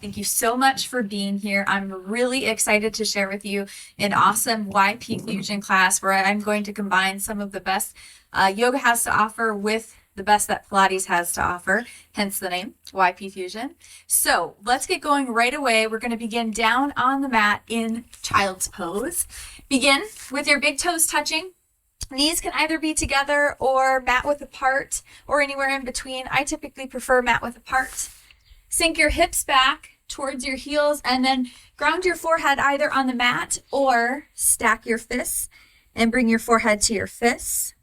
Thank you so much for being here. I'm really excited to share with you an awesome YP Fusion class where I'm going to combine some of the best yoga has to offer with the best that Pilates has to offer, hence the name YP Fusion. So let's get going right away. We're going to begin down on the mat in child's pose. Begin with your big toes touching. Knees can either be together or mat width apart or anywhere in between. I typically prefer mat width apart. Sink your hips back towards your heels and then ground your forehead either on the mat or stack your fists and bring your forehead to your fists.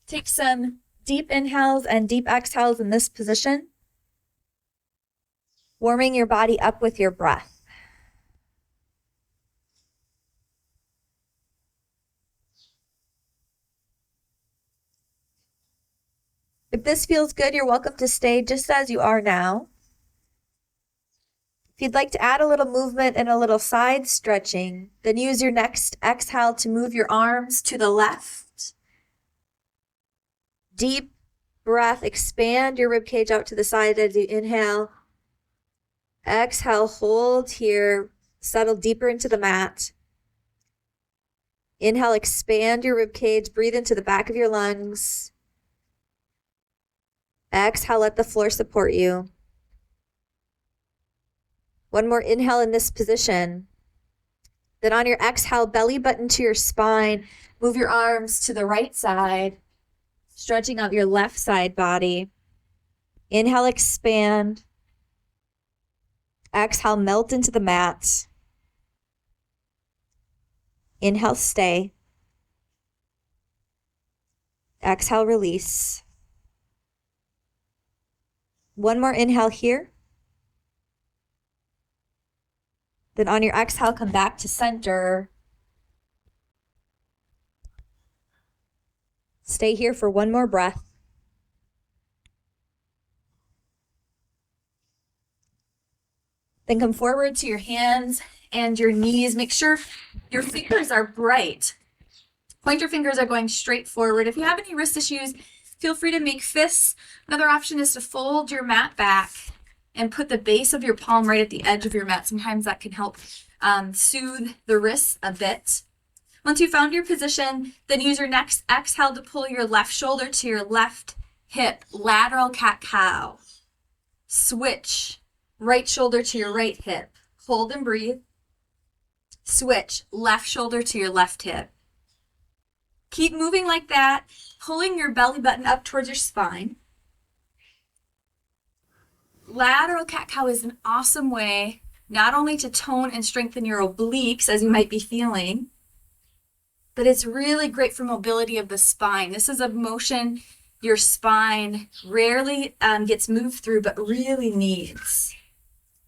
Take some deep inhales and deep exhales in this position, warming your body up with your breath. If this feels good, you're welcome to stay just as you are now. If you'd like to add a little movement and a little side stretching, then use your next exhale to move your arms to the left. Deep breath, expand your ribcage out to the side as you inhale. Exhale, hold here, settle deeper into the mat. Inhale, expand your ribcage, breathe into the back of your lungs. Exhale, let the floor support you. One more inhale in this position. Then on your exhale, belly button to your spine. Move your arms to the right side, stretching out your left side body. Inhale, expand. Exhale, melt into the mat. Inhale, stay. Exhale, release. One more inhale here. Then on your exhale, come back to center. Stay here for one more breath. Then come forward to your hands and your knees. Make sure your fingers are bright. Pointer fingers are going straight forward. If you have any wrist issues, feel free to make fists. Another option is to fold your mat back and put the base of your palm right at the edge of your mat. Sometimes that can help soothe the wrists a bit. Once you found your position, then use your next exhale to pull your left shoulder to your left hip, lateral cat-cow. Switch, right shoulder to your right hip. Hold and breathe. Switch, left shoulder to your left hip. Keep moving like that, pulling your belly button up towards your spine. Lateral cat-cow is an awesome way not only to tone and strengthen your obliques, as you might be feeling, but it's really great for mobility of the spine. This is a motion your spine rarely gets moved through, but really needs.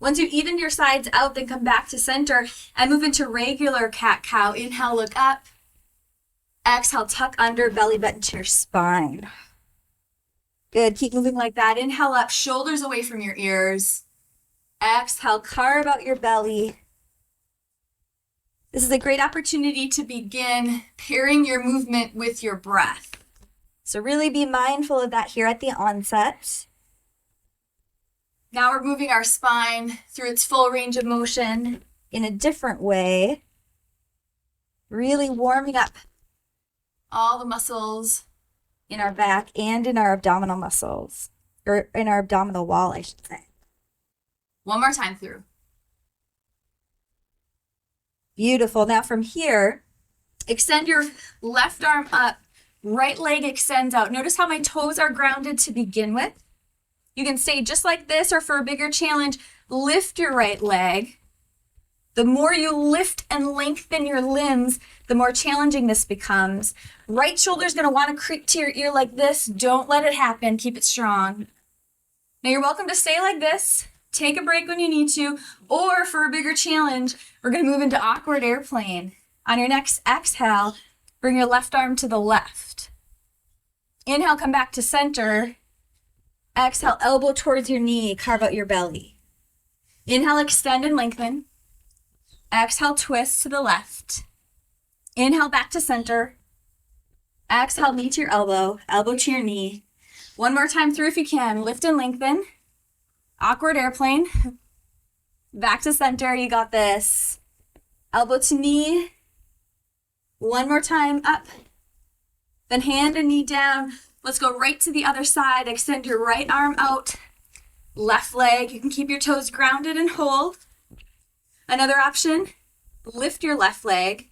Once you've evened your sides out, then come back to center and move into regular cat-cow. Inhale, look up. Exhale, tuck under, belly button to your spine. Good, keep moving like that. Inhale up, shoulders away from your ears. Exhale, carve out your belly. This is a great opportunity to begin pairing your movement with your breath. So really be mindful of that here at the onset. Now we're moving our spine through its full range of motion in a different way. Really warming up all the muscles in our back and in our abdominal muscles, or in our abdominal wall, I should say. One more time through. Beautiful. Now from here, extend your left arm up, right leg extends out. Notice how my toes are grounded to begin with. You can stay just like this, or for a bigger challenge, lift your right leg. The more you lift and lengthen your limbs, the more challenging this becomes. Right shoulder is going to want to creep to your ear like this. Don't let it happen. Keep it strong. Now you're welcome to stay like this. Take a break when you need to. Or for a bigger challenge, we're going to move into awkward airplane. On your next exhale, bring your left arm to the left. Inhale, come back to center. Exhale, elbow towards your knee. Carve out your belly. Inhale, extend and lengthen. Exhale, twist to the left. Inhale, back to center. Exhale, knee to your elbow, elbow to your knee. One more time through if you can. Lift and lengthen. Awkward airplane. Back to center, you got this. Elbow to knee. One more time, up. Then hand and knee down. Let's go right to the other side. Extend your right arm out. Left leg, you can keep your toes grounded and hold. Another option, lift your left leg.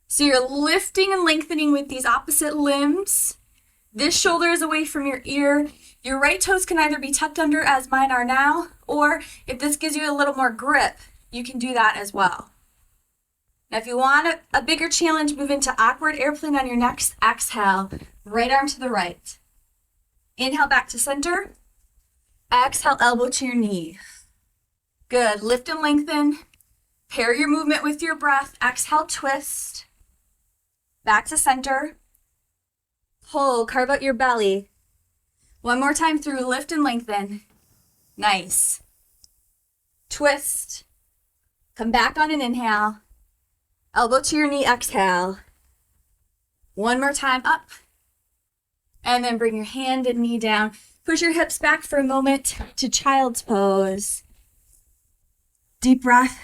So you're lifting and lengthening with these opposite limbs. This shoulder is away from your ear. Your right toes can either be tucked under as mine are now, or if this gives you a little more grip, you can do that as well. Now, if you want a bigger challenge, move into awkward airplane on your next exhale. Right arm to the right. Inhale back to center. Exhale, elbow to your knee. Good. Lift and lengthen. Pair your movement with your breath. Exhale, twist. Back to center. Pull, carve out your belly. One more time through, lift and lengthen. Nice. Twist. Come back on an inhale. Elbow to your knee, exhale. One more time, up. And then bring your hand and knee down. Push your hips back for a moment to child's pose. Deep breath.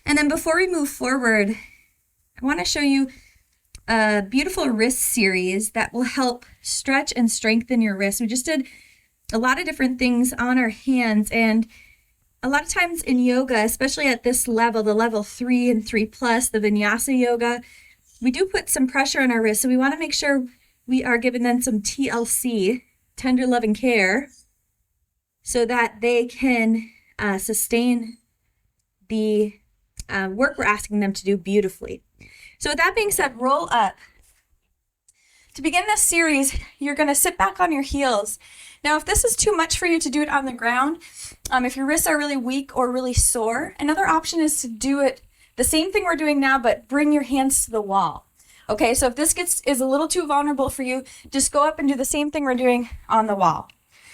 And then before we move forward, I want to show you a beautiful wrist series that will help stretch and strengthen your wrists. We just did a lot of different things on our hands, and a lot of times in yoga, especially at this level, the level 3 and 3+, the vinyasa yoga, we do put some pressure on our wrists. So we want to make sure we are giving them some TLC, tender love and care, so that they can sustain the work we're asking them to do beautifully. So with that being said, roll up. To begin this series, you're going to sit back on your heels. Now, if this is too much for you to do it on the ground, if your wrists are really weak or really sore, another option is to do it the same thing we're doing now, but bring your hands to the wall. Okay, so if this is a little too vulnerable for you, just go up and do the same thing we're doing on the wall.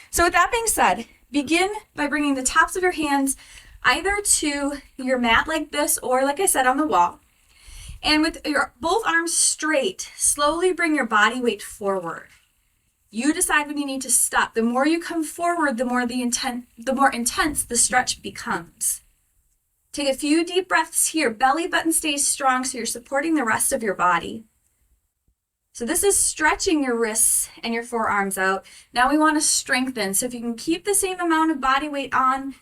So with that being said, begin by bringing the tops of your hands either to your mat like this, or like I said, on the wall. And with your both arms straight, slowly bring your body weight forward. You decide when you need to stop. The more you come forward, the more intense the stretch becomes. Take a few deep breaths here. Belly button stays strong, so you're supporting the rest of your body. So this is stretching your wrists and your forearms out. Now we want to strengthen. So if you can keep the same amount of body weight on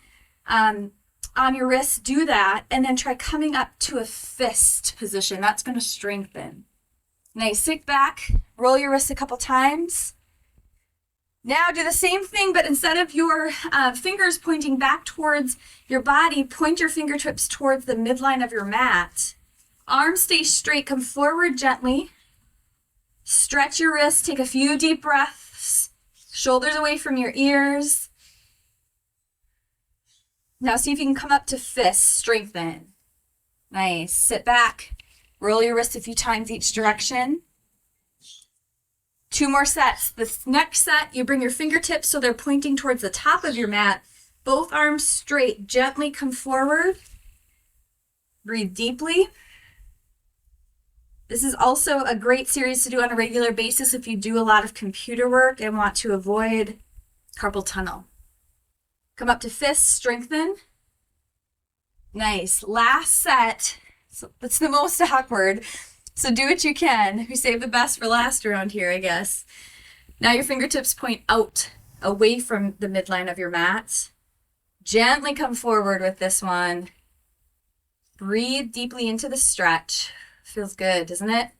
your wrists, do that, and then try coming up to a fist position. That's going to strengthen. Nice. Sit back, roll your wrists a couple times. Now do the same thing, but instead of your fingers pointing back towards your body, point your fingertips towards the midline of your mat. Arms stay straight. Come forward gently. Stretch your wrists. Take a few deep breaths. Shoulders away from your ears. Now see if you can come up to fist. Strengthen. Nice. Sit back. Roll your wrists a few times each direction. 2 more sets. This next set, you bring your fingertips so they're pointing towards the top of your mat. Both arms straight. Gently come forward. Breathe deeply. This is also a great series to do on a regular basis if you do a lot of computer work and want to avoid carpal tunnel. Come up to fist, strengthen. Nice. Last set. So that's the most awkward. So do what you can. We save the best for last around here, I guess. Now your fingertips point out, away from the midline of your mat. Gently come forward with this one. Breathe deeply into the stretch. Feels good, doesn't it?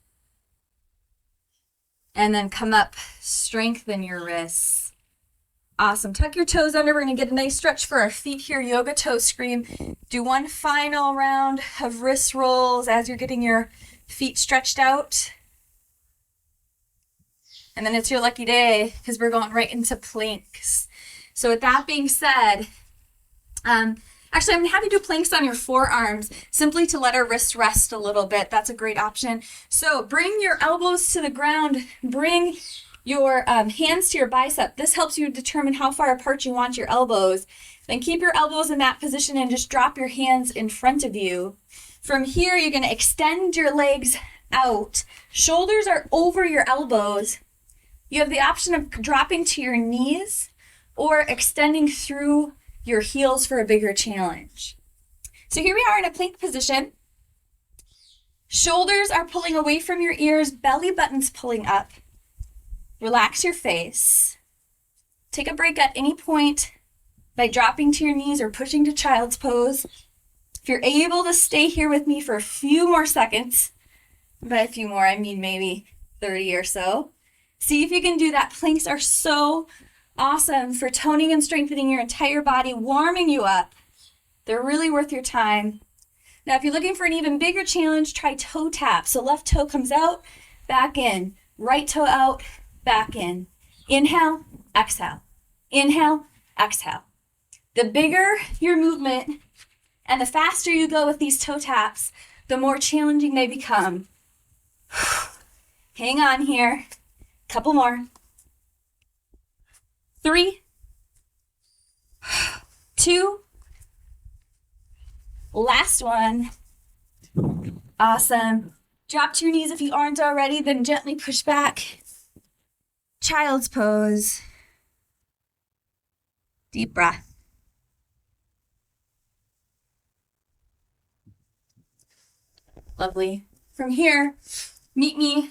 And then come up, strengthen your wrists. Awesome. Tuck your toes under. We're going to get a nice stretch for our feet here. Yoga toe scream. Do one final round of wrist rolls as you're getting your feet stretched out. And then it's your lucky day because we're going right into planks. So with that being said, actually, I'm going to have you do planks on your forearms simply to let our wrists rest a little bit. That's a great option. So bring your elbows to the ground. Bring your hands to your bicep. This helps you determine how far apart you want your elbows. Then keep your elbows in that position and just drop your hands in front of you. From here, you're going to extend your legs out. Shoulders are over your elbows. You have the option of dropping to your knees or extending through your heels for a bigger challenge. So here we are in a plank position. Shoulders are pulling away from your ears, belly button's pulling up. Relax your face. Take a break at any point by dropping to your knees or pushing to child's pose. If you're able to stay here with me for a few more seconds, by a few more, I mean maybe 30 or so, see if you can do that. Planks are so awesome for toning and strengthening your entire body, warming you up. They're really worth your time. Now, if you're looking for an even bigger challenge, try toe tap. So left toe comes out, back in. Right toe out, back in. Inhale, exhale. Inhale, exhale. The bigger your movement and the faster you go with these toe taps, the more challenging they become. Hang on here. Couple more. 3, 2, last one. Awesome. Drop to your knees if you aren't already, then gently push back. Child's pose. Deep breath. Lovely. From here, meet me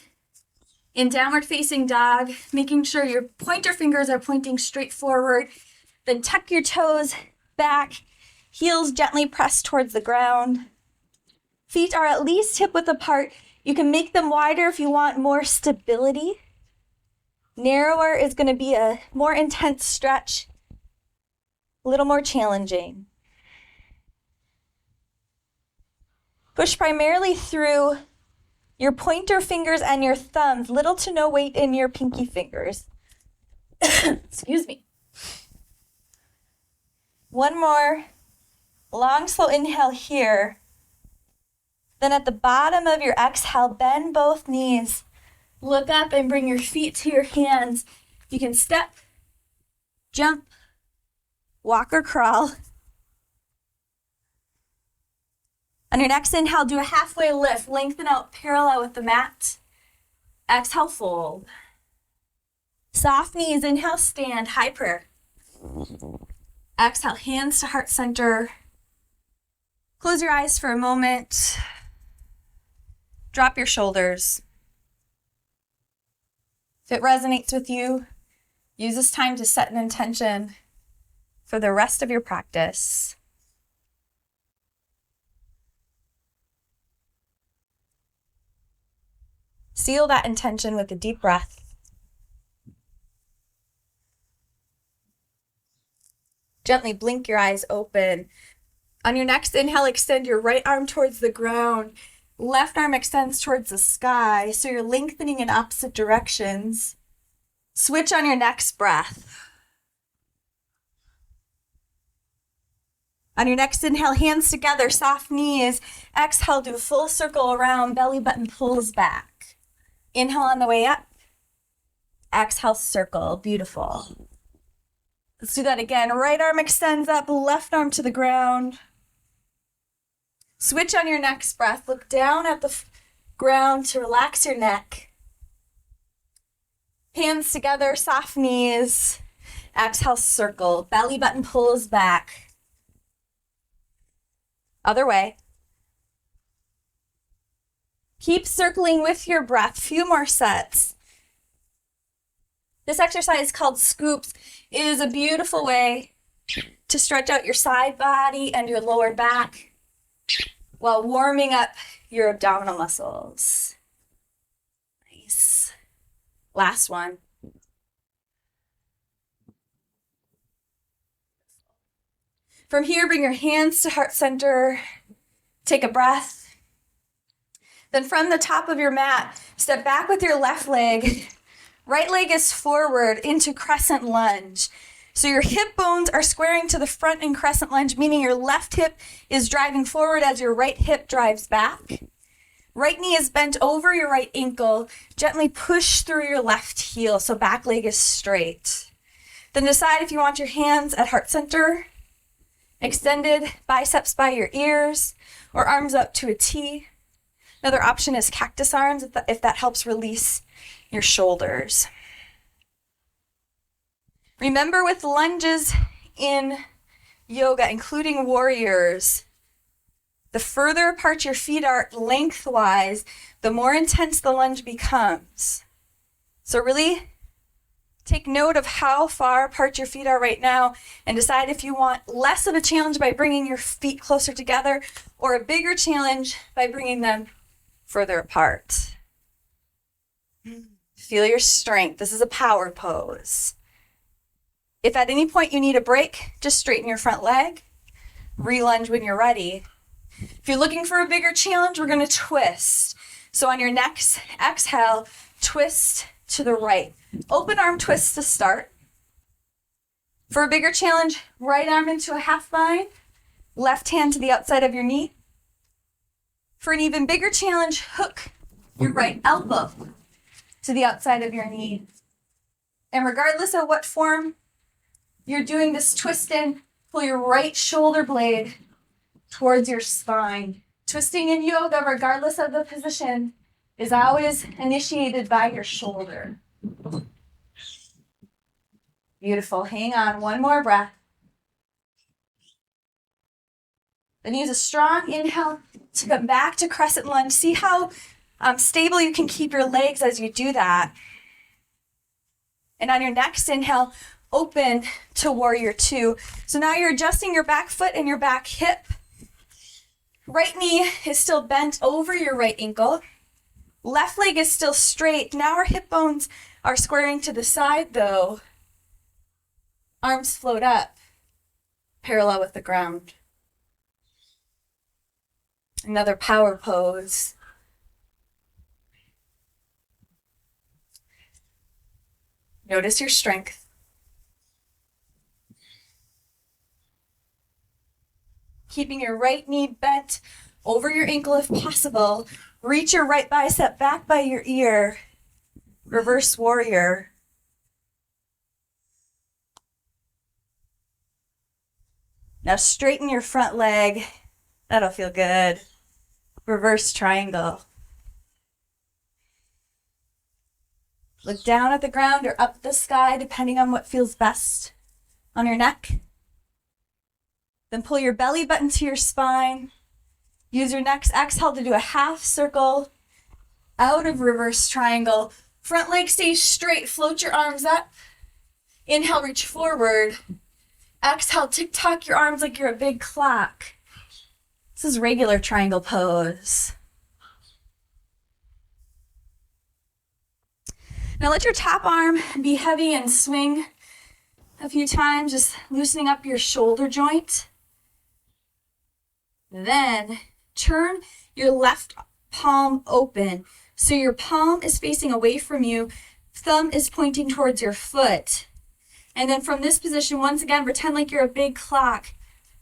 in downward facing dog, making sure your pointer fingers are pointing straight forward. Then tuck your toes back, heels gently pressed towards the ground. Feet are at least hip width apart. You can make them wider if you want more stability. Narrower is going to be a more intense stretch, a little more challenging. Push primarily through your pointer fingers and your thumbs, little to no weight in your pinky fingers. Excuse me. One more long, slow inhale here. Then at the bottom of your exhale, bend both knees. Look up and bring your feet to your hands. You can step, jump, walk or crawl. On your next inhale, do a halfway lift. Lengthen out parallel with the mat. Exhale, fold. Soft knees, inhale, stand, high prayer. Exhale, hands to heart center. Close your eyes for a moment. Drop your shoulders. If it resonates with you, use this time to set an intention for the rest of your practice. Seal that intention with a deep breath. Gently blink your eyes open. On your next inhale, extend your right arm towards the ground. Left arm extends towards the sky, so you're lengthening in opposite directions. Switch on your next breath. On your next inhale, hands together, soft knees. Exhale, do a full circle around, belly button pulls back. Inhale on the way up. Exhale, circle. Beautiful. Let's do that again. Right arm extends up, left arm to the ground. Switch on your next breath. Look down at the ground to relax your neck. Hands together, soft knees. Exhale, circle. Belly button pulls back. Other way. Keep circling with your breath. Few more sets. This exercise is called scoops. It is a beautiful way to stretch out your side body and your lower back while warming up your abdominal muscles. Nice. Last one. From here, bring your hands to heart center. Take a breath. Then from the top of your mat, step back with your left leg. Right leg is forward into crescent lunge. So your hip bones are squaring to the front in crescent lunge, meaning your left hip is driving forward as your right hip drives back. Right knee is bent over your right ankle. Gently push through your left heel so back leg is straight. Then decide if you want your hands at heart center, extended biceps by your ears, or arms up to a T. Another option is cactus arms if that helps release your shoulders. Remember with lunges in yoga, including warriors, the further apart your feet are lengthwise, the more intense the lunge becomes. So really take note of how far apart your feet are right now and decide if you want less of a challenge by bringing your feet closer together or a bigger challenge by bringing them further apart. Feel your strength. This is a power pose. If at any point you need a break, just straighten your front leg, re-lunge when you're ready. If you're looking for a bigger challenge, we're going to twist. So on your next exhale, twist to the right. Open arm twist to start. For a bigger challenge, right arm into a half bind, left hand to the outside of your knee. For an even bigger challenge, hook your right elbow to the outside of your knee. And regardless of what form you're doing this twist in, pull your right shoulder blade towards your spine. Twisting in yoga, regardless of the position, is always initiated by your shoulder. Beautiful. Hang on. One more breath. Then use a strong inhale to come back to crescent lunge. See how stable you can keep your legs as you do that. And on your next inhale, open to warrior two. So now you're adjusting your back foot and your back hip. Right knee is still bent over your right ankle. Left leg is still straight. Now our hip bones are squaring to the side though. Arms float up, parallel with the ground. Another power pose. Notice your strength. Keeping your right knee bent over your ankle if possible. Reach your right bicep back by your ear. Reverse warrior. Now straighten your front leg. That'll feel good. Reverse triangle. Look down at the ground or up at the sky, depending on what feels best on your neck. Then pull your belly button to your spine. Use your next exhale to do a half circle out of reverse triangle. Front leg stays straight. Float your arms up. Inhale, reach forward. Exhale, tick-tock your arms like you're a big clock. This is regular triangle pose. Now let your top arm be heavy and swing a few times, just loosening up your shoulder joint. Then turn your left palm open. So your palm is facing away from you, thumb is pointing towards your foot. And then from this position, once again, pretend like you're a big clock.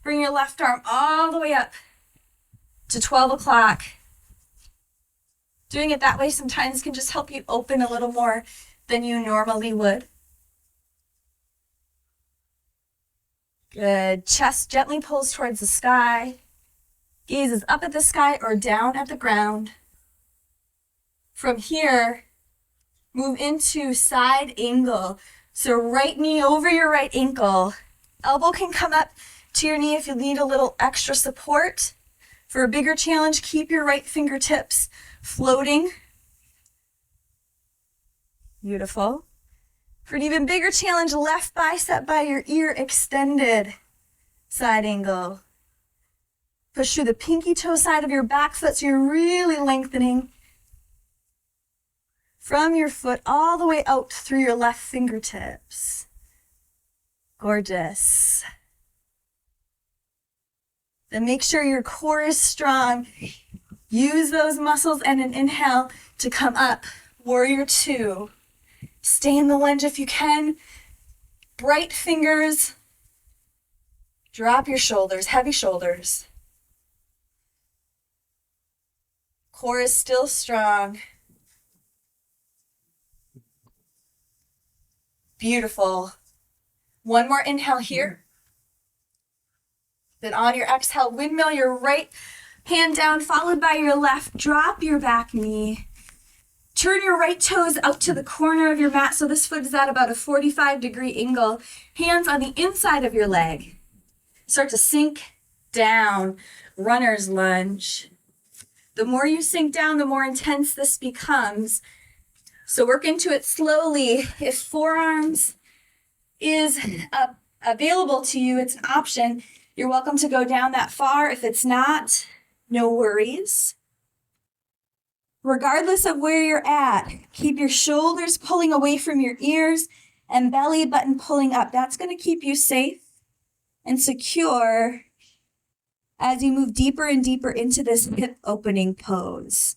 Bring your left arm all the way up to 12 o'clock. Doing it that way sometimes can just help you open a little more than you normally would. Good. Chest gently pulls towards the sky. Gaze is up at the sky or down at the ground. From here, move into side angle. So right knee over your right ankle. Elbow can come up to your knee if you need a little extra support. For a bigger challenge, keep your right fingertips floating. Beautiful. For an even bigger challenge, left bicep by your ear extended. Side angle. Push through the pinky toe side of your back foot so you're really lengthening from your foot all the way out through your left fingertips. Gorgeous. Then make sure your core is strong. Use those muscles and an inhale to come up. Warrior two. Stay in the lunge if you can. Bright fingers. Drop your shoulders, heavy shoulders. Core is still strong. Beautiful. One more inhale here. Then on your exhale, windmill your right hand down, followed by your left. Drop your back knee. Turn your right toes out to the corner of your mat. So this foot is at about a 45-degree angle. Hands on the inside of your leg. Start to sink down. Runner's lunge. The more you sink down, the more intense this becomes. So work into it slowly. If forearms is available to you, it's an option. You're welcome to go down that far. If it's not, no worries. Regardless of where you're at, keep your shoulders pulling away from your ears and belly button pulling up. That's going to keep you safe and secure as you move deeper and deeper into this hip opening pose.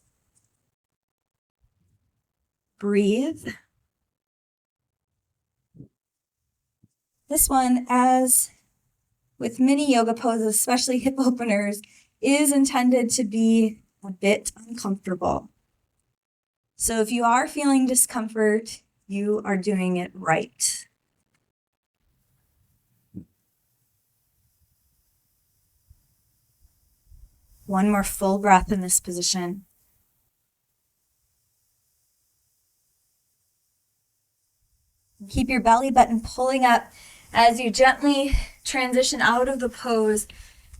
Breathe. This one, as with many yoga poses, especially hip openers, is intended to be a bit uncomfortable. So if you are feeling discomfort, you are doing it right. One more full breath in this position. Keep your belly button pulling up as you gently transition out of the pose,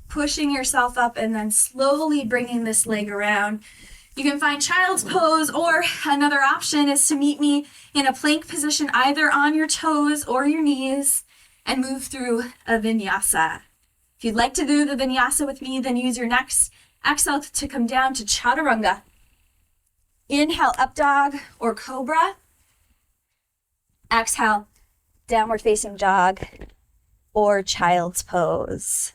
pushing yourself up and then slowly bringing this leg around. You can find child's pose, or another option is to meet me in a plank position either on your toes or your knees and move through a vinyasa. If you'd like to do the vinyasa with me, then use your next exhale to come down to chaturanga. Inhale, up dog or cobra. Exhale, downward facing dog or child's pose.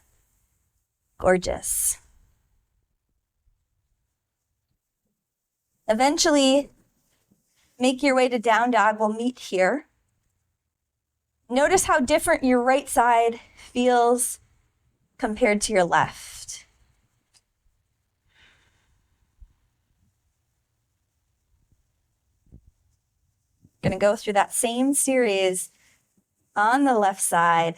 Gorgeous. Eventually, make your way to down dog. We'll meet here. Notice how different your right side feels compared to your left. Going to go through that same series on the left side.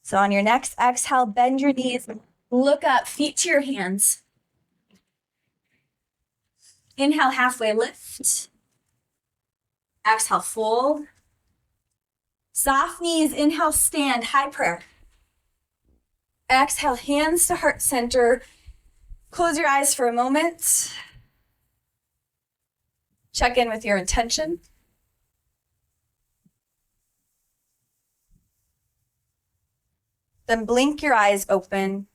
So on your next exhale, bend your knees, look up, feet to your hands. Inhale, halfway lift. Exhale, fold. Soft knees, inhale, stand, high prayer. Exhale, hands to heart center. Close your eyes for a moment. Check in with your intention. Then blink your eyes open.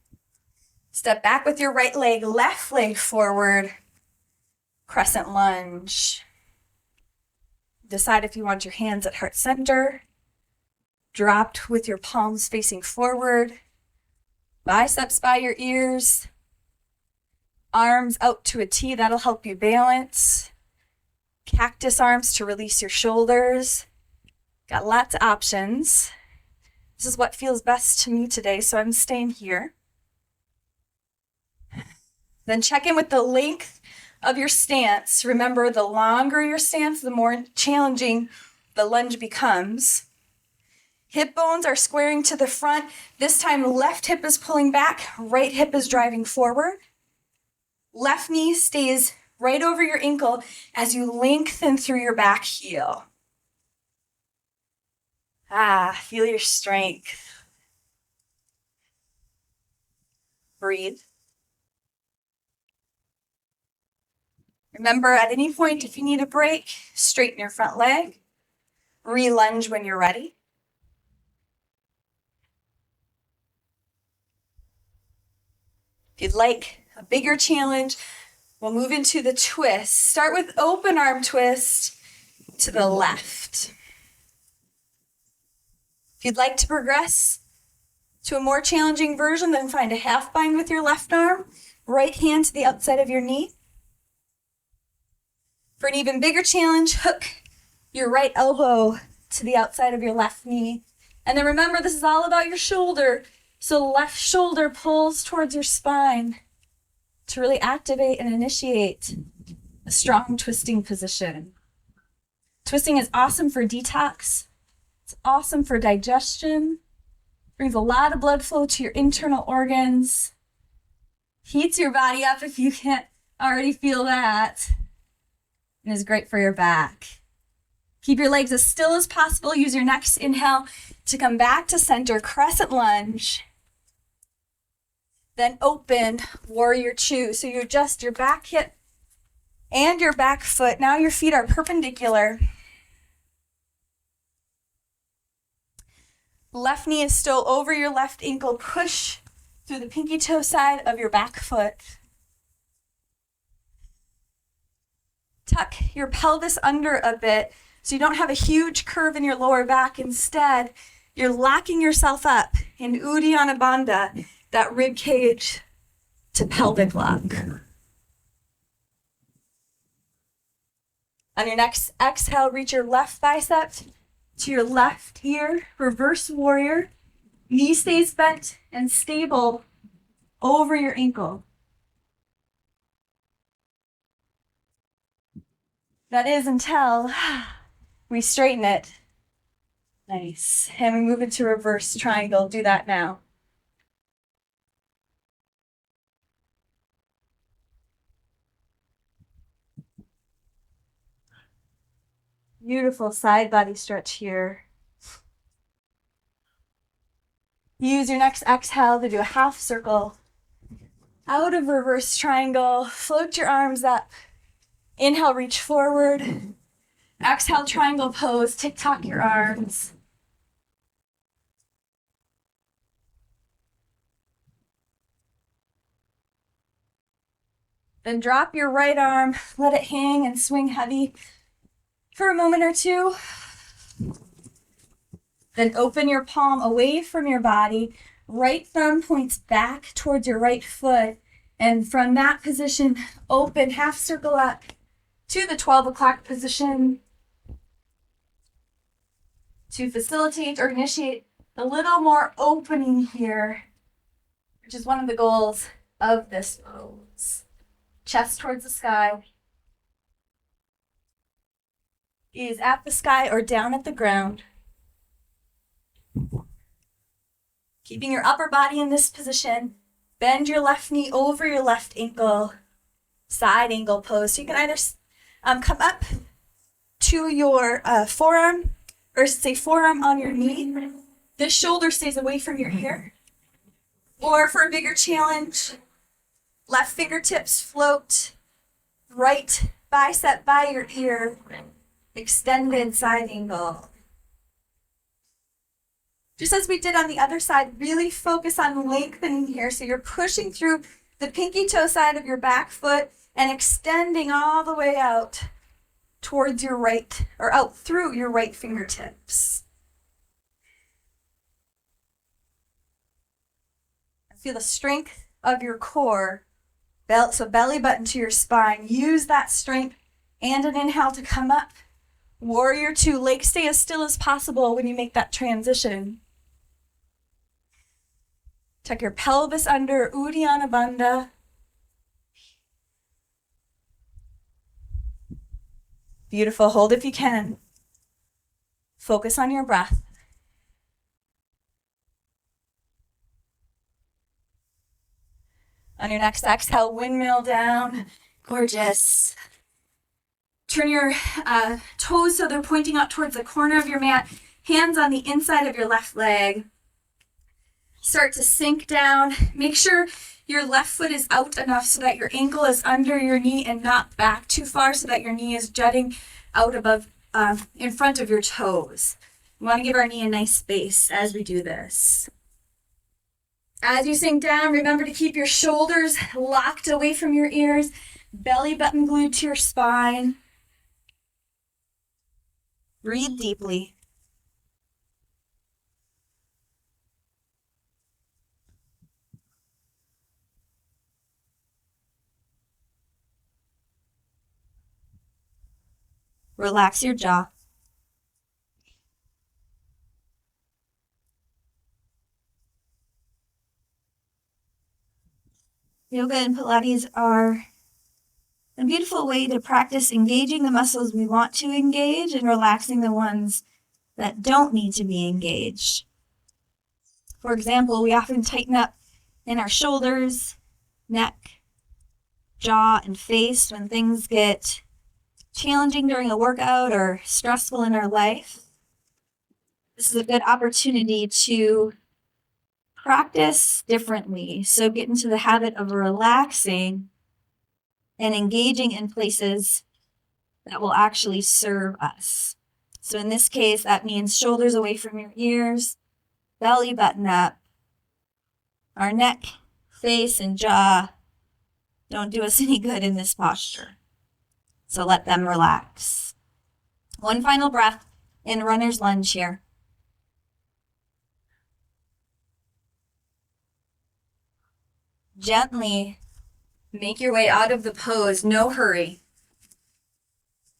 Step back with your right leg, left leg forward. Crescent lunge. Decide if you want your hands at heart center. Dropped with your palms facing forward. Biceps by your ears. Arms out to a T, that'll help you balance. Cactus arms to release your shoulders. Got lots of options. This is what feels best to me today, so I'm staying here. Then check in with the length of your stance. Remember, the longer your stance, the more challenging the lunge becomes. Hip bones are squaring to the front. This time, left hip is pulling back, right hip is driving forward. Left knee stays right over your ankle as you lengthen through your back heel. Feel your strength. Breathe. Remember, at any point, if you need a break, straighten your front leg. Re-lunge when you're ready. If you'd like a bigger challenge, we'll move into the twist. Start with open arm twist to the left. If you'd like to progress to a more challenging version, then find a half bind with your left arm, right hand to the outside of your knee. For an even bigger challenge, hook your right elbow to the outside of your left knee. And then remember, this is all about your shoulder. So left shoulder pulls towards your spine to really activate and initiate a strong twisting position. Twisting is awesome for detox. It's awesome for digestion. Brings a lot of blood flow to your internal organs. Heats your body up if you can't already feel that. and is great for your back. Keep your legs as still as possible. Use your next inhale to come back to center, crescent lunge. Then open, warrior two. So you adjust your back hip and your back foot. Now your feet are perpendicular. Left knee is still over your left ankle. Push through the pinky toe side of your back foot. Tuck your pelvis under a bit so you don't have a huge curve in your lower back. Instead, you're locking yourself up in Uddiyana Bandha, that rib cage to pelvic lock. On your next exhale, reach your left bicep to your left ear, reverse warrior. Knee stays bent and stable over your ankle. That is until we straighten it. Nice. And we move into reverse triangle. Do that now. Beautiful side body stretch here. Use your next exhale to do a half circle out of reverse triangle. Float your arms up. Inhale, reach forward. Exhale, triangle pose. Tick-tock your arms. Then drop your right arm. Let it hang and swing heavy for a moment or two. Then open your palm away from your body. Right thumb points back towards your right foot. And from that position, open, half circle up to the 12 o'clock position to facilitate or initiate a little more opening here, which is one of the goals of this pose. Chest towards the sky. Is at the sky or down at the ground. Keeping your upper body in this position. Bend your left knee over your left ankle. Side angle pose. So you can either come up to your forearm, or say forearm on your knee. This shoulder stays away from your ear. Or for a bigger challenge, left fingertips float, right bicep by your ear, extended side angle. Just as we did on the other side, really focus on lengthening here. So you're pushing through the pinky toe side of your back foot and extending all the way out towards your right, or out through your right fingertips. Feel the strength of your core, so belly button to your spine. Use that strength and an inhale to come up. Warrior two, legs stay as still as possible when you make that transition. Tuck your pelvis under, Uddiyana Bandha. Beautiful, hold if you can. Focus on your breath. On your next exhale, windmill down. Gorgeous. Turn your toes so they're pointing out towards the corner of your mat. Hands on the inside of your left leg. Start to sink down. Make sure your left foot is out enough so that your ankle is under your knee and not back too far so that your knee is jutting out above, in front of your toes. We want to give our knee a nice space as we do this. As you sink down, remember to keep your shoulders locked away from your ears, belly button glued to your spine. Breathe deeply. Relax your jaw. Yoga and Pilates are a beautiful way to practice engaging the muscles we want to engage and relaxing the ones that don't need to be engaged. For example, we often tighten up in our shoulders, neck, jaw, and face when things get challenging during a workout or stressful in our life, this is a good opportunity to practice differently. So get into the habit of relaxing and engaging in places that will actually serve us. So in this case, that means shoulders away from your ears, belly button up. Our neck, face, and jaw don't do us any good in this posture. So let them relax. One final breath in runner's lunge here. Gently make your way out of the pose, no hurry.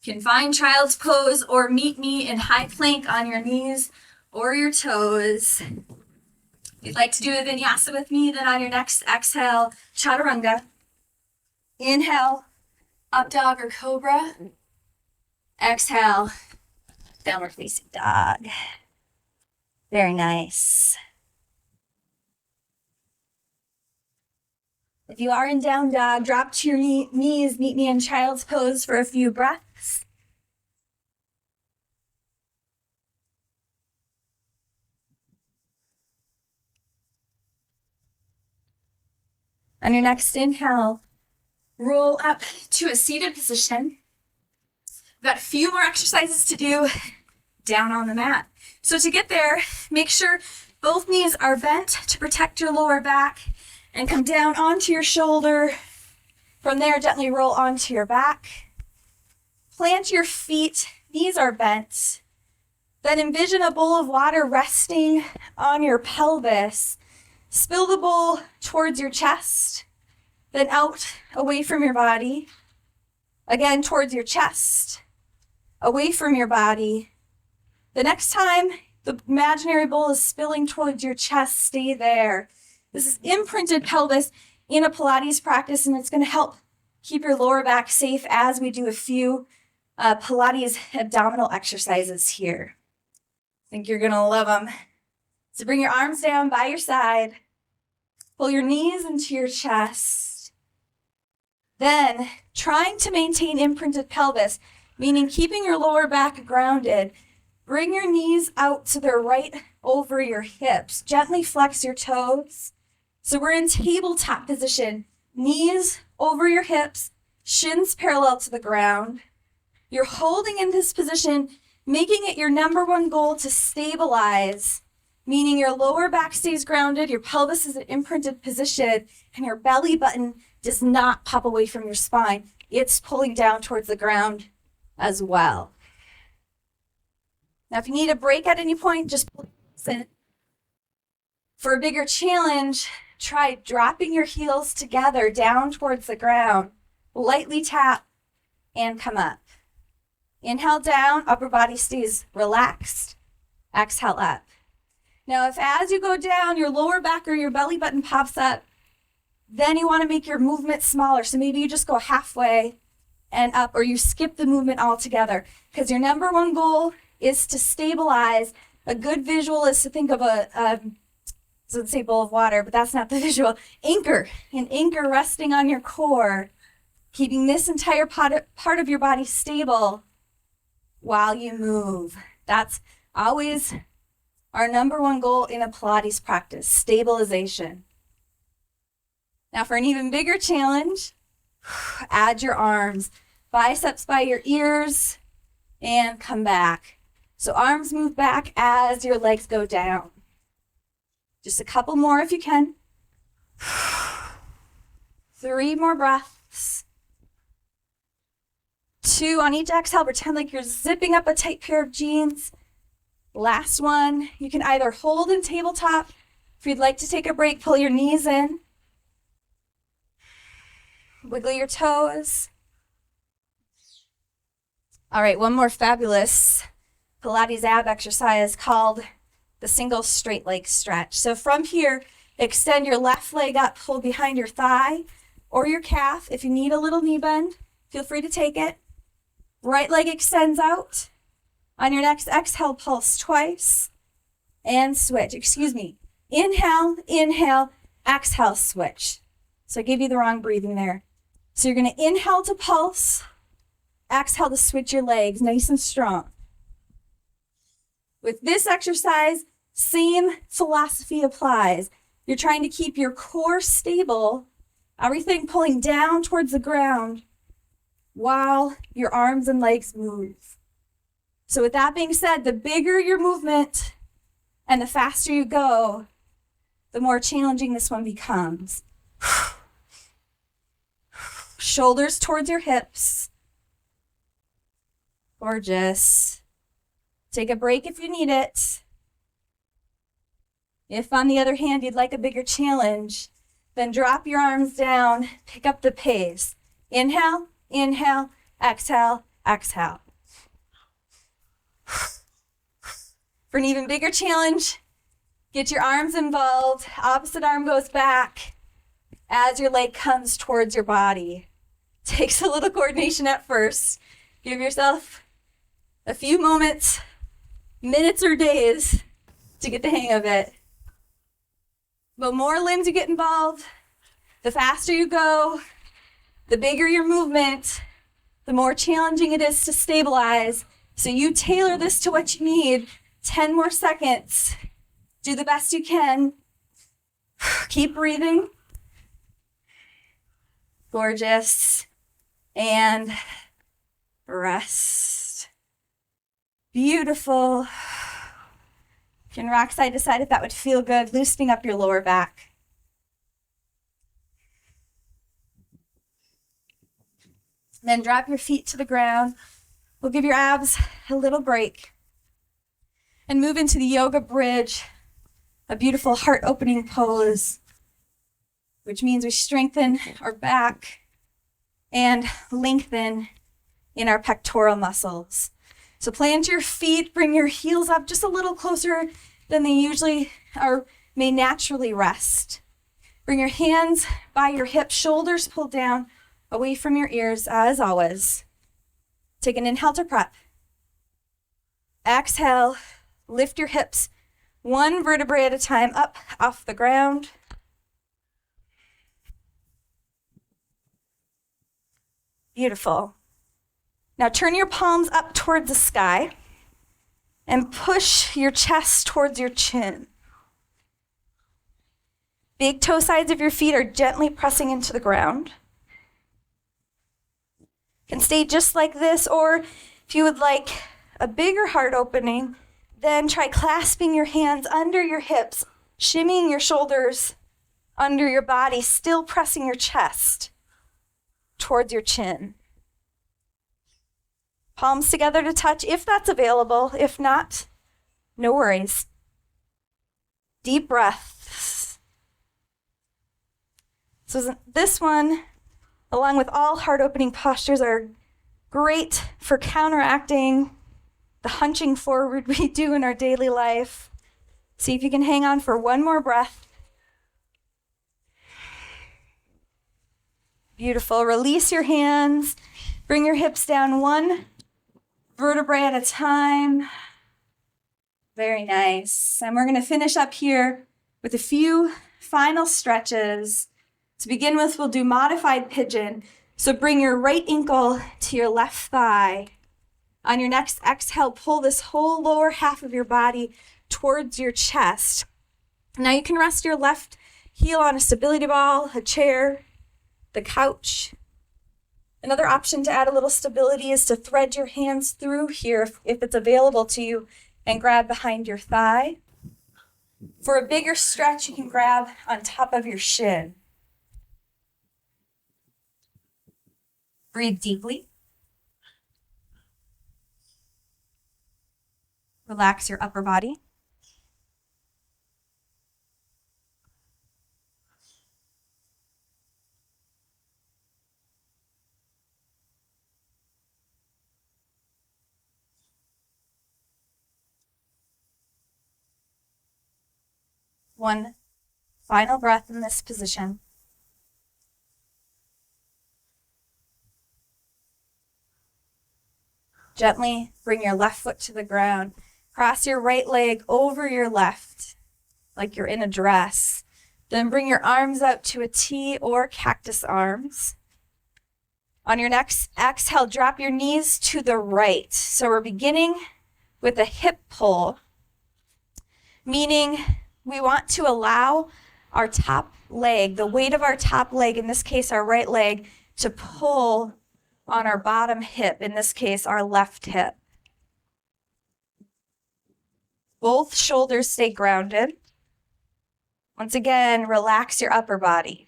You can find child's pose or meet me in high plank on your knees or your toes. If you'd like to do a vinyasa with me, then on your next exhale, chaturanga. Inhale, up dog or cobra. Exhale, downward facing dog. Very nice. If you are in down dog, drop to your knees, meet me in child's pose for a few breaths. On your next inhale, roll up to a seated position. We've got a few more exercises to do down on the mat. So to get there, make sure both knees are bent to protect your lower back and come down onto your shoulder. From there, gently roll onto your back. Plant your feet, knees are bent. Then envision a bowl of water resting on your pelvis. Spill the bowl towards your chest, then out, away from your body. Again, towards your chest, away from your body. The next time the imaginary bowl is spilling towards your chest, stay there. This is imprinted pelvis in a Pilates practice, and it's going to help keep your lower back safe as we do a few Pilates abdominal exercises here. I think you're going to love them. So bring your arms down by your side. Pull your knees into your chest. Then, trying to maintain imprinted pelvis, meaning keeping your lower back grounded, bring your knees out to the right over your hips. Gently flex your toes. So we're in tabletop position. Knees over your hips, shins parallel to the ground. You're holding in this position, making it your number one goal to stabilize, meaning your lower back stays grounded, your pelvis is in imprinted position, and your belly button does not pop away from your spine. It's pulling down towards the ground as well. Now, if you need a break at any point, just listen. For a bigger challenge, try dropping your heels together down towards the ground. Lightly tap and come up. Inhale down, upper body stays relaxed. Exhale up. Now, if as you go down, your lower back or your belly button pops up, then you want to make your movement smaller. So maybe you just go halfway and up, or you skip the movement altogether, because your number one goal is to stabilize. A good visual is to think of so let's say bowl of water, but that's not the visual. Anchor, an anchor resting on your core, keeping this entire part of your body stable while you move. That's always our number one goal in a Pilates practice, stabilization. Now for an even bigger challenge, add your arms, biceps by your ears, and come back. So arms move back as your legs go down. Just a couple more if you can. 3 more breaths. 2 on each exhale. Pretend like you're zipping up a tight pair of jeans. Last one. You can either hold in tabletop. If you'd like to take a break, pull your knees in. Wiggle your toes. All right, one more fabulous Pilates ab exercise called the single straight leg stretch. So from here, extend your left leg up, pull behind your thigh or your calf. If you need a little knee bend, feel free to take it. Right leg extends out. On your next exhale, pulse twice and switch. Inhale, inhale, exhale, switch. So I gave you the wrong breathing there. So you're going to inhale to pulse, Exhale to switch your legs, nice and strong. With this exercise, same philosophy applies. You're trying to keep your core stable, everything pulling down towards the ground while your arms and legs move. So with that being said, the bigger your movement and the faster you go, the more challenging this one becomes. Shoulders towards your hips. Gorgeous. Take a break if you need it. If, on the other hand, you'd like a bigger challenge, then drop your arms down, pick up the pace. Inhale, inhale, exhale, exhale. For an even bigger challenge, get your arms involved. Opposite arm goes back as your leg comes towards your body. Takes a little coordination at first. Give yourself a few moments, minutes or days to get the hang of it. The more limbs you get involved, the faster you go, the bigger your movement, the more challenging it is to stabilize. So you tailor this to what you need. 10 more seconds. Do the best you can. Keep breathing. Gorgeous. And rest. Beautiful. And Roxy decided that would feel good, loosening up your lower back. Then drop your feet to the ground. We'll give your abs a little break. And move into the yoga bridge, a beautiful heart-opening pose, which means we strengthen our back and lengthen in our pectoral muscles. So plant your feet, bring your heels up just a little closer than they usually or may naturally rest. Bring your hands by your hips, shoulders pulled down, away from your ears, as always. Take an inhale to prep. Exhale, lift your hips one vertebrae at a time up off the ground. Beautiful. Now turn your palms up towards the sky and push your chest towards your chin. Big toe sides of your feet are gently pressing into the ground. You can stay just like this, or if you would like a bigger heart opening, then try clasping your hands under your hips, shimmying your shoulders under your body, still pressing your chest towards your chin. Palms together to touch if that's available. If not, no worries. Deep breaths. So this one, along with all heart-opening postures, are great for counteracting the hunching forward we do in our daily life. See if you can hang on for one more breath. Beautiful. Release your hands. Bring your hips down one vertebrae at a time. Very nice. And we're going to finish up here with a few final stretches. To begin with, we'll do modified pigeon. So bring your right ankle to your left thigh. On your next exhale, pull this whole lower half of your body towards your chest. Now you can rest your left heel on a stability ball, a chair, the couch. Another option to add a little stability is to thread your hands through here if it's available to you and grab behind your thigh. For a bigger stretch, you can grab on top of your shin. Breathe deeply. Relax your upper body. One final breath in this position. Gently bring your left foot to the ground. Cross your right leg over your left, like you're in a dress. Then bring your arms out to a T or cactus arms. On your next exhale, drop your knees to the right. So we're beginning with a hip pull, meaning we want to allow our top leg, the weight of our top leg, in this case our right leg, to pull on our bottom hip, in this case our left hip. Both shoulders stay grounded. Once again, relax your upper body.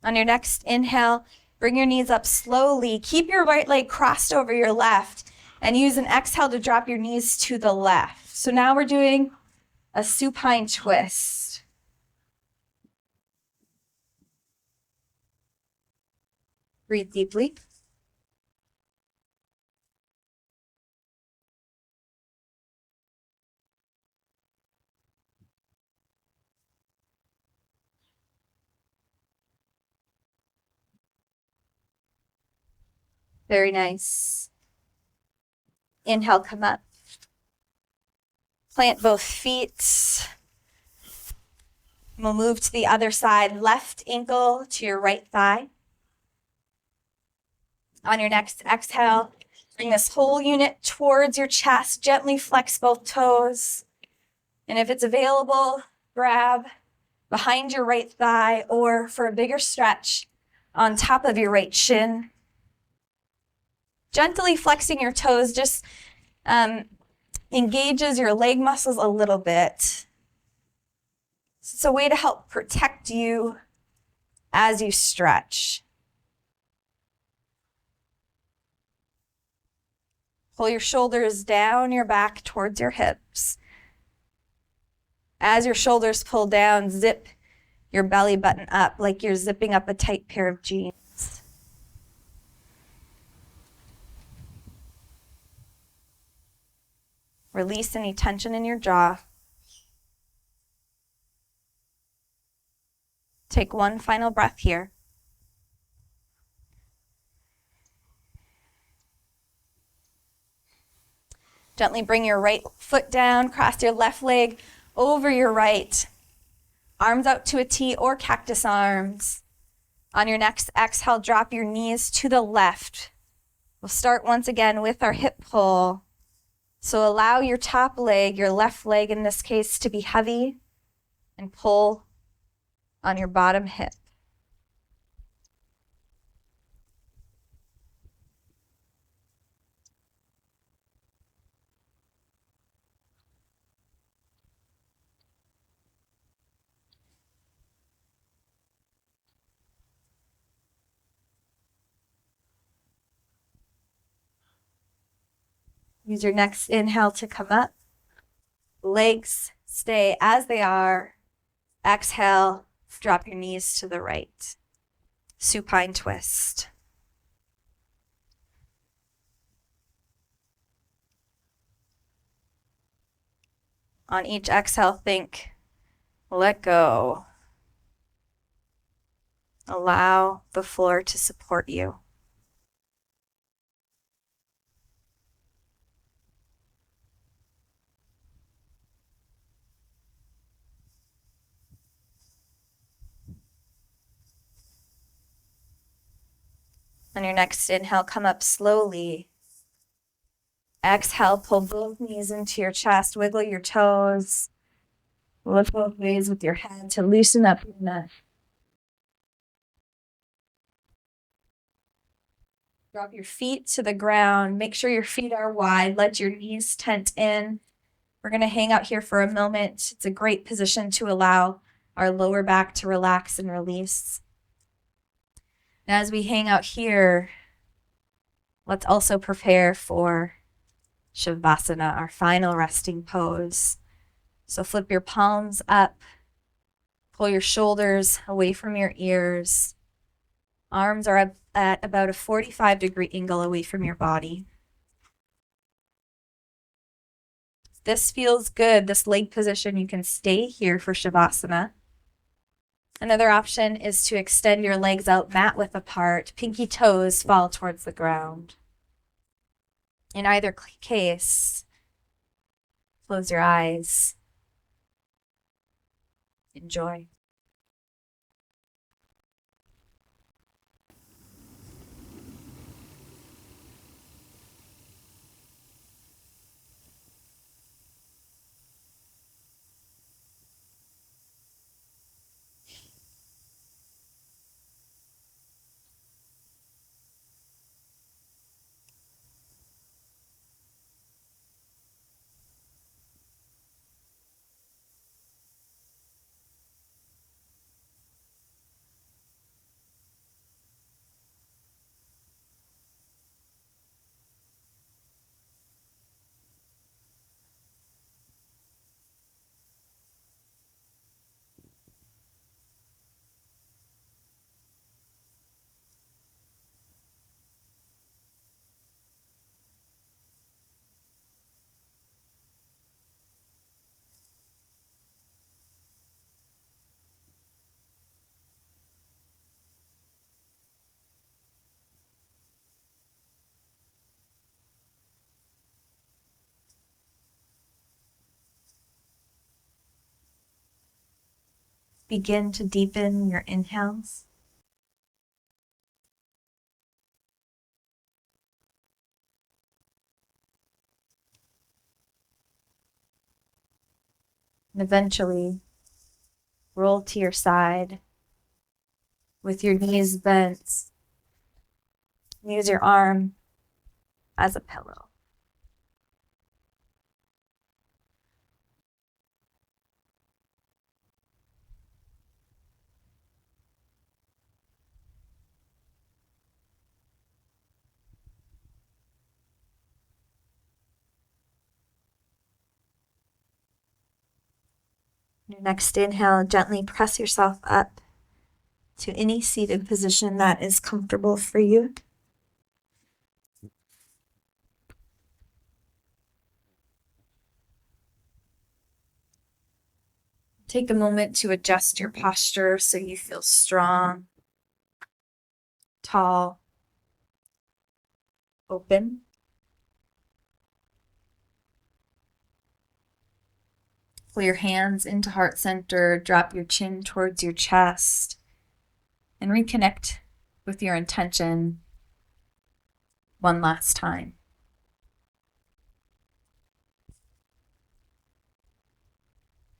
On your next inhale, bring your knees up slowly. Keep your right leg crossed over your left and use an exhale to drop your knees to the left. So now we're doing a supine twist. Breathe deeply. Very nice. Inhale, come up. Plant both feet. We'll move to the other side. Left ankle to your right thigh. On your next exhale, bring this whole unit towards your chest. Gently flex both toes. And if it's available, grab behind your right thigh, or for a bigger stretch, on top of your right shin. Gently flexing your toes just engages your leg muscles a little bit. It's a way to help protect you as you stretch. Pull your shoulders down your back towards your hips. As your shoulders pull down, zip your belly button up like you're zipping up a tight pair of jeans. Release any tension in your jaw. Take one final breath here. Gently bring your right foot down, cross your left leg over your right. Arms out to a T or cactus arms. On your next exhale, drop your knees to the left. We'll start once again with our hip pull. So allow your top leg, your left leg in this case, to be heavy and pull on your bottom hip. Use your next inhale to come up. Legs stay as they are. Exhale, drop your knees to the right. Supine twist. On each exhale, think, let go. Allow the floor to support you. On your next inhale, come up slowly. Exhale, pull both knees into your chest, wiggle your toes. Look both ways with your head to loosen up your neck. Drop your feet to the ground. Make sure your feet are wide. Let your knees tent in. We're going to hang out here for a moment. It's a great position to allow our lower back to relax and release. And as we hang out here, let's also prepare for Savasana, our final resting pose. So flip your palms up, pull your shoulders away from your ears. Arms are up at about a 45-degree angle away from your body. If this feels good, this leg position, you can stay here for Savasana. Another option is to extend your legs out mat width apart. Pinky toes fall towards the ground. In either case, Close your eyes. Enjoy. Begin to deepen your inhales. And eventually roll to your side with your knees bent. Use your arm as a pillow. Your next inhale, gently press yourself up to any seated position that is comfortable for you. Take a moment to adjust your posture so you feel strong, tall, open. Pull your hands into heart center, drop your chin towards your chest, and reconnect with your intention one last time.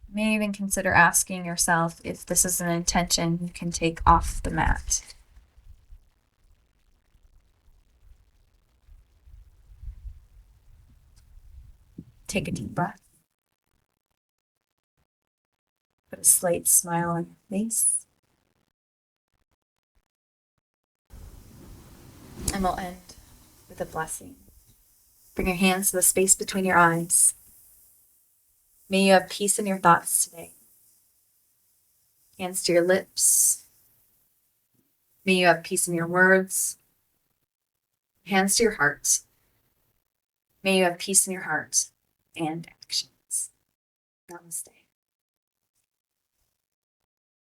You may even consider asking yourself if this is an intention you can take off the mat. Take a deep breath. Put a slight smile on your face. And we'll end with a blessing. Bring your hands to the space between your eyes. May you have peace in your thoughts today. Hands to your lips. May you have peace in your words. Hands to your heart. May you have peace in your heart and actions. Namaste.